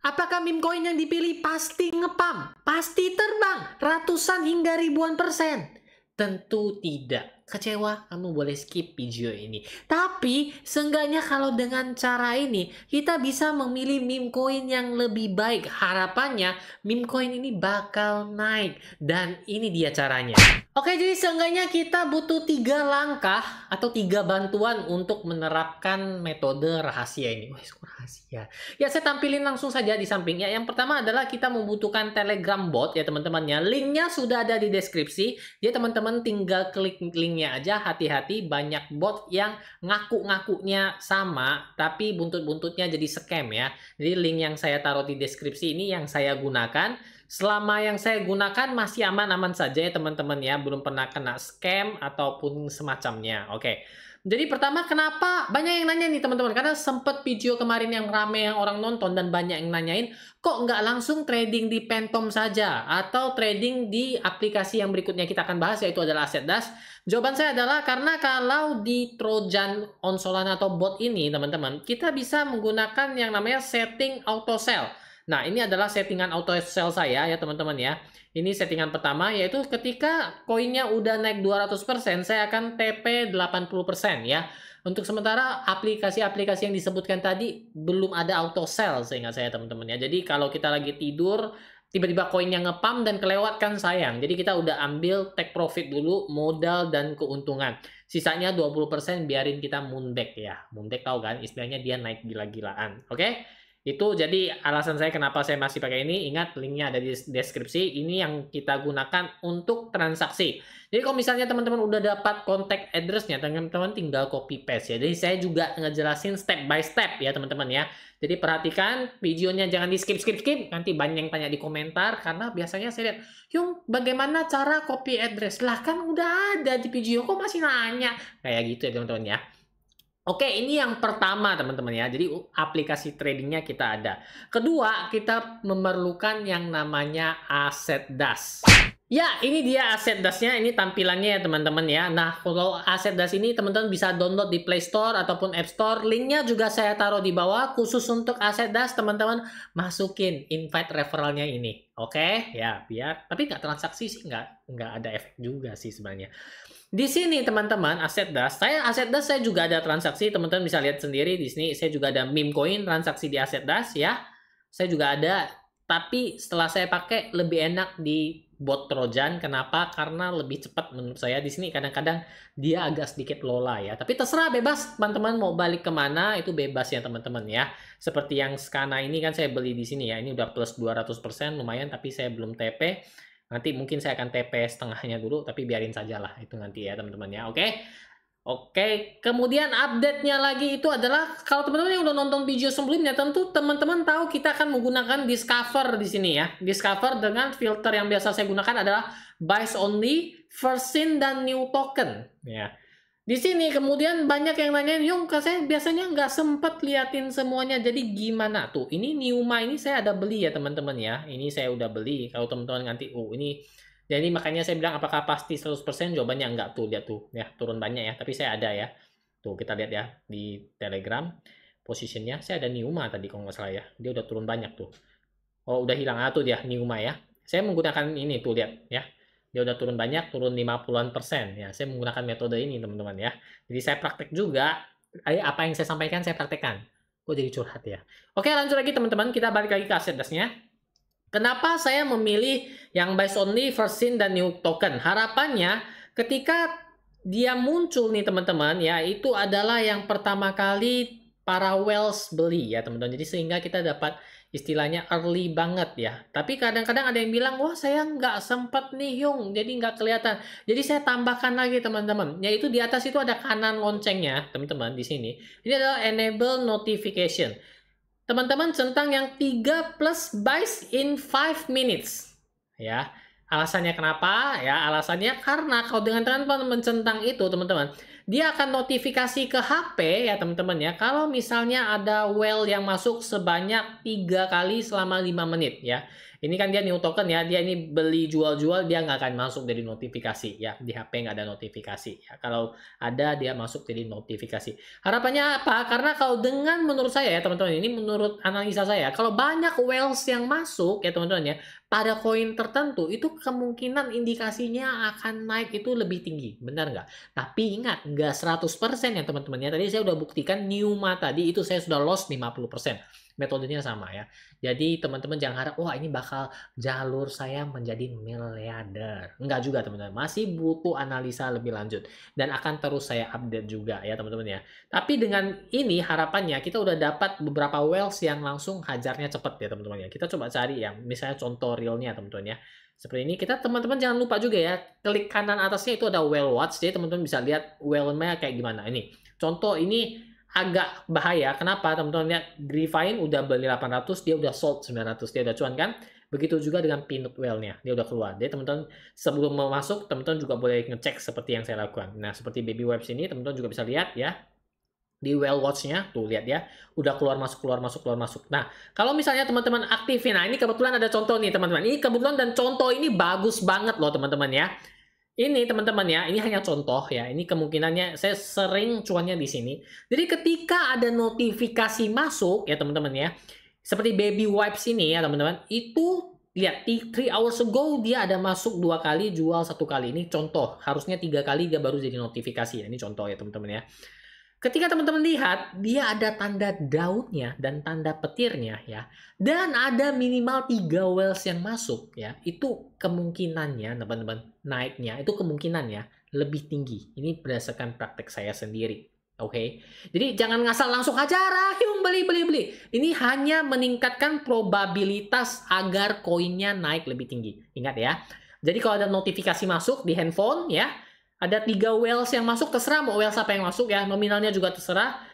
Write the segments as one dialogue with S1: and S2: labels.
S1: Apakah meme coin yang dipilih pasti ngepam? Pasti terbang ratusan hingga ribuan persen? Tentu tidak. Kecewa, kamu boleh skip video ini. Tapi, seenggaknya kalau dengan cara ini, kita bisa memilih meme coin yang lebih baik. Harapannya, meme coin ini bakal naik. Dan ini dia caranya. Oke, jadi seenggaknya kita butuh 3 langkah atau 3 bantuan untuk menerapkan metode rahasia ini. Wah, rahasia. Ya, saya tampilin langsung saja di sampingnya. Yang pertama adalah kita membutuhkan Telegram bot ya teman-teman ya. Linknya sudah ada di deskripsi. Jadi teman-teman tinggal klik linknya aja. Hati-hati, banyak bot yang ngaku-ngakunya sama, tapi buntut-buntutnya jadi scam ya. Jadi link yang saya taruh di deskripsi ini yang saya gunakan. Selama yang saya gunakan masih aman-aman saja ya teman-teman ya. Belum pernah kena scam ataupun semacamnya. Oke. Jadi pertama, kenapa banyak yang nanya nih teman-teman, karena sempet video kemarin yang rame yang orang nonton dan banyak yang nanyain, kok nggak langsung trading di Phantom saja atau trading di aplikasi yang berikutnya kita akan bahas, yaitu adalah Aset Das. Jawaban saya adalah karena kalau di Trojan on Solana atau bot ini teman-teman, kita bisa menggunakan yang namanya setting auto sell. Nah, ini adalah settingan auto sell saya ya teman-teman ya. Ini settingan pertama, yaitu ketika koinnya udah naik 200%, saya akan TP 80% ya. Untuk sementara aplikasi-aplikasi yang disebutkan tadi belum ada auto sell seingat saya teman-teman ya. Jadi kalau kita lagi tidur, tiba-tiba koinnya ngepam dan kelewat kan sayang. Jadi kita udah ambil take profit dulu, modal dan keuntungan. Sisanya 20% biarin kita moonback ya. Moonback tahu kan, istilahnya dia naik gila-gilaan. Oke? Itu jadi alasan saya kenapa saya masih pakai ini. Ingat linknya ada di deskripsi. Ini yang kita gunakan untuk transaksi. Jadi kalau misalnya teman-teman udah dapat contact address-nya, teman-teman tinggal copy paste ya. Jadi saya juga ngejelasin step by step ya teman-teman ya. Jadi perhatikan videonya, jangan di skip. Nanti banyak yang tanya di komentar karena biasanya saya lihat, "Yung, bagaimana cara copy address?" Lah kan udah ada di video, kok masih nanya? Kayak gitu ya teman-teman ya. Oke, ini yang pertama teman-teman ya. Jadi aplikasi tradingnya kita ada. Kedua, kita memerlukan yang namanya Aset Das. Ya, ini dia Aset Das-nya. Ini tampilannya ya teman-teman ya. Nah, kalau Aset Das ini teman-teman bisa download di Play Store ataupun App Store. Linknya juga saya taruh di bawah. Khusus untuk Aset Das, teman-teman masukin invite referralnya ini. Oke, ya biar. Tapi nggak transaksi sih, nggak ada efek juga sih sebenarnya. Di sini teman-teman Aset Das saya juga ada transaksi, teman-teman bisa lihat sendiri di sini saya juga ada meme coin transaksi di Aset Das ya. Saya juga ada, tapi setelah saya pakai lebih enak di bot Trojan. Kenapa? Karena lebih cepat menurut saya. Di sini kadang-kadang dia agak sedikit lola ya. Tapi terserah, bebas teman-teman mau balik kemana itu bebas ya teman-teman ya. Seperti yang Skana ini kan saya beli di sini ya. Ini udah plus 200% lumayan, tapi saya belum TP. Nanti mungkin saya akan TP setengahnya dulu, tapi biarin saja lah itu nanti ya teman-teman ya. Oke, kemudian update-nya lagi itu adalah kalau teman-teman yang udah nonton video sebelumnya, tentu teman-teman tahu kita akan menggunakan Discover di sini ya. Discover dengan filter yang biasa saya gunakan adalah Buys Only, First In, dan New Token ya. Di sini kemudian banyak yang nanyain, "Yung, saya biasanya nggak sempet liatin semuanya, jadi gimana tuh?" Ini Niuma ini saya ada beli ya teman-teman ya. Ini saya udah beli. Kalau teman-teman nanti, ini. Jadi makanya saya bilang apakah pasti 100%? Jawabannya enggak tuh, lihat tuh. Ya, turun banyak ya, tapi saya ada ya. Tuh, kita lihat ya di Telegram. Positionnya, saya ada Niuma tadi kalau nggak salah ya. Dia udah turun banyak tuh. Oh, udah hilang. Tuh dia, Niuma ya. Saya menggunakan ini tuh, lihat ya. Dia udah turun banyak, turun 50-an% ya. Saya menggunakan metode ini teman-teman ya. Jadi saya praktek juga. Apa yang saya sampaikan saya praktekkan. Kok jadi curhat ya. Oke, lanjut lagi teman-teman. Kita balik lagi ke Aset Das-nya. Kenapa saya memilih yang Buys Only, First In, dan New Token? Harapannya ketika dia muncul nih teman-teman ya, itu adalah yang pertama kali para whales beli ya teman-teman. Jadi sehingga kita dapat istilahnya early banget ya. Tapi kadang-kadang ada yang bilang, "Wah, saya nggak sempat nih Yung, jadi nggak kelihatan." Jadi saya tambahkan lagi teman-teman, yaitu di atas itu ada kanan loncengnya teman-teman di sini. Ini adalah enable notification. Teman-teman centang yang 3 plus buys in 5 minutes ya. Alasannya kenapa? Ya, alasannya karena kalau dengan teman-teman mencentang itu teman-teman, dia akan notifikasi ke HP ya teman-teman ya. Kalau misalnya ada whale yang masuk sebanyak 3 kali selama 5 menit ya. Ini kan dia new token ya, dia ini beli jual-jual, dia nggak akan masuk dari notifikasi ya. Di HP nggak ada notifikasi ya. Kalau ada dia masuk jadi notifikasi. Harapannya apa? Karena kalau dengan menurut saya ya teman-teman, ini menurut analisa saya, kalau banyak whales yang masuk ya teman-teman ya, pada koin tertentu itu kemungkinan indikasinya akan naik itu lebih tinggi. Benar nggak? Tapi ingat, nggak 100% ya teman-teman ya. Tadi saya udah buktikan Newma tadi itu saya sudah loss 50%. Metodenya sama ya. Jadi teman-teman jangan harap, wah ini bakal jalur saya menjadi miliarder. Enggak juga teman-teman. Masih butuh analisa lebih lanjut. Dan akan terus saya update juga ya teman-teman ya. Tapi dengan ini harapannya kita udah dapat beberapa whales yang langsung hajarnya cepet ya teman-teman ya. Kita coba cari yang misalnya contoh realnya teman-teman ya. Seperti ini, kita teman-teman jangan lupa juga ya, klik kanan atasnya itu ada whale watch. Jadi teman-teman bisa lihat whale-nya kayak gimana. Ini contoh ini agak bahaya. Kenapa teman-teman lihat Griffine udah beli 800, dia udah sold 900, dia udah cuan kan? Begitu juga dengan Peanut Whale-nya, dia udah keluar. Jadi teman-teman sebelum mau masuk, teman-teman juga boleh ngecek seperti yang saya lakukan. Nah, seperti Baby Webs ini, teman-teman juga bisa lihat ya. Di whale watch-nya, tuh lihat ya, udah keluar masuk, keluar masuk, keluar masuk. Nah, kalau misalnya teman-teman aktifin, nah ini kebetulan ada contoh nih teman-teman. Ini kebetulan dan contoh ini bagus banget loh teman-teman ya. Ini teman-teman ya, ini hanya contoh ya. Ini kemungkinannya saya sering cuannya di sini. Jadi ketika ada notifikasi masuk ya teman-teman ya, seperti Baby Wipes ini ya teman-teman, itu lihat 3 hours ago dia ada masuk 2 kali, jual 1 kali. Ini contoh, harusnya 3 kali dia baru jadi notifikasi ya. Ini contoh ya teman-teman ya. Ketika teman-teman lihat, dia ada tanda daunnya dan tanda petirnya ya. Dan ada minimal 3 whales yang masuk ya. Itu kemungkinannya teman-teman naiknya, itu kemungkinannya lebih tinggi. Ini berdasarkan praktek saya sendiri. Oke. Jadi jangan ngasal langsung aja yung beli. Ini hanya meningkatkan probabilitas agar koinnya naik lebih tinggi. Ingat ya. Jadi kalau ada notifikasi masuk di handphone ya, ada 3 whales yang masuk, terserah mau whales apa yang masuk ya, nominalnya juga terserah.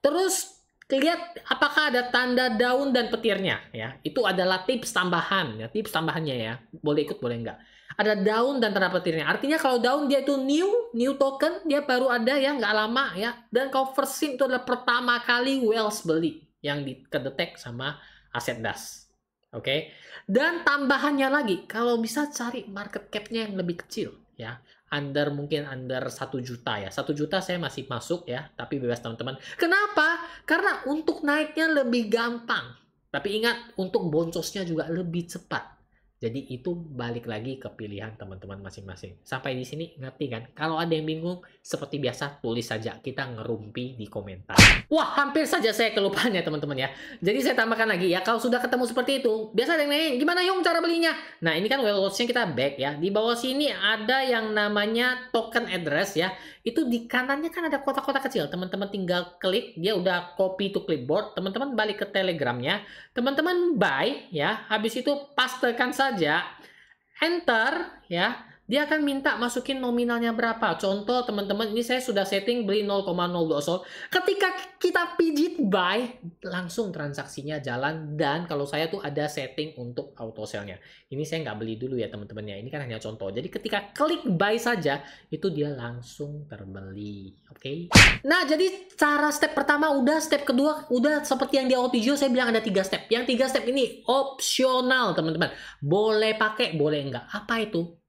S1: Terus lihat apakah ada tanda daun dan petirnya ya. Itu adalah tips tambahan ya, tips tambahannya ya. Boleh ikut boleh enggak. Ada daun dan tanda petirnya. Artinya kalau daun dia itu new token, dia baru ada ya, nggak lama ya. Dan kalau first sim itu adalah pertama kali whales beli yang kedetek sama aset das. Oke. Dan tambahannya lagi, kalau bisa cari market cap-nya yang lebih kecil ya. Mungkin under 1 juta ya. 1 juta saya masih masuk ya, tapi bebas teman-teman. Kenapa? Karena untuk naiknya lebih gampang. Tapi ingat, untuk boncosnya juga lebih cepat. Jadi itu balik lagi ke pilihan teman-teman masing-masing. Sampai di sini ngerti kan? Kalau ada yang bingung, seperti biasa tulis saja, kita ngerumpi di komentar. Wah, hampir saja saya kelupaan ya teman-teman ya. Jadi saya tambahkan lagi ya, kalau sudah ketemu seperti itu, biasa ada yang nanya, gimana Yung cara belinya? Nah ini kan whale watch-nya kita back ya. Di bawah sini ada yang namanya token address ya. Itu di kanannya kan ada kotak-kotak kecil. Teman-teman tinggal klik, dia udah copy to clipboard. Teman-teman balik ke Telegramnya. Teman-teman buy ya. Habis itu pastekan saja. Enter ya. Dia akan minta masukin nominalnya berapa. Contoh teman-teman, ini saya sudah setting beli 0,02 sol. Ketika kita pijit buy, langsung transaksinya jalan. Dan kalau saya tuh ada setting untuk auto sell-nya. Ini saya nggak beli dulu ya teman-temannya. Ini kan hanya contoh. Jadi ketika klik buy saja, itu dia langsung terbeli. Oke? Nah, jadi cara step pertama udah, step kedua udah seperti yang di awal video saya bilang ada 3 step. Yang 3 step ini opsional teman-teman. Boleh pakai, boleh enggak. Apa itu?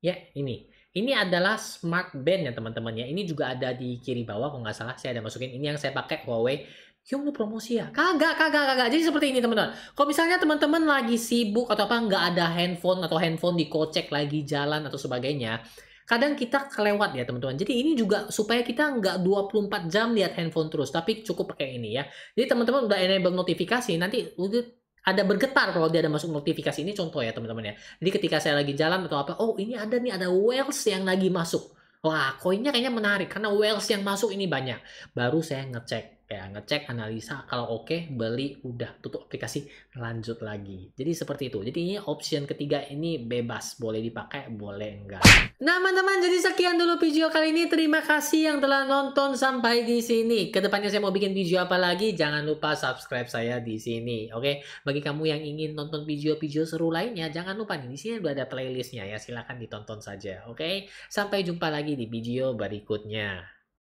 S1: Ya, ini adalah smart band ya teman-teman ya. Ini juga ada di kiri bawah kalau nggak salah saya ada masukin. Ini yang saya pakai Huawei. Yung lu promosi ya? Kagak. Jadi seperti ini teman-teman. Kalau misalnya teman-teman lagi sibuk atau apa nggak ada handphone atau handphone dikocek lagi jalan atau sebagainya, kadang kita kelewat ya teman-teman. Jadi ini juga supaya kita nggak 24 jam lihat handphone terus, tapi cukup pakai ini ya. Jadi teman-teman udah enable notifikasi, nanti udah ada bergetar kalau dia ada masuk notifikasi. Ini contoh ya teman-teman ya. Jadi ketika saya lagi jalan atau apa, oh ini ada nih, ada whales yang lagi masuk. Wah, koinnya kayaknya menarik karena whales yang masuk ini banyak. Baru saya ngecek. kayak ngecek, analisa, kalau oke, beli, udah tutup aplikasi, lanjut lagi. Jadi seperti itu. Jadi ini option ketiga ini bebas, boleh dipakai, boleh enggak. Nah, teman-teman, jadi sekian dulu video kali ini. Terima kasih yang telah nonton sampai di sini. Kedepannya saya mau bikin video apa lagi, jangan lupa subscribe saya di sini, oke? Bagi kamu yang ingin nonton video-video seru lainnya, jangan lupa nih, di sini udah ada playlistnya ya, silahkan ditonton saja, oke? Sampai jumpa lagi di video berikutnya.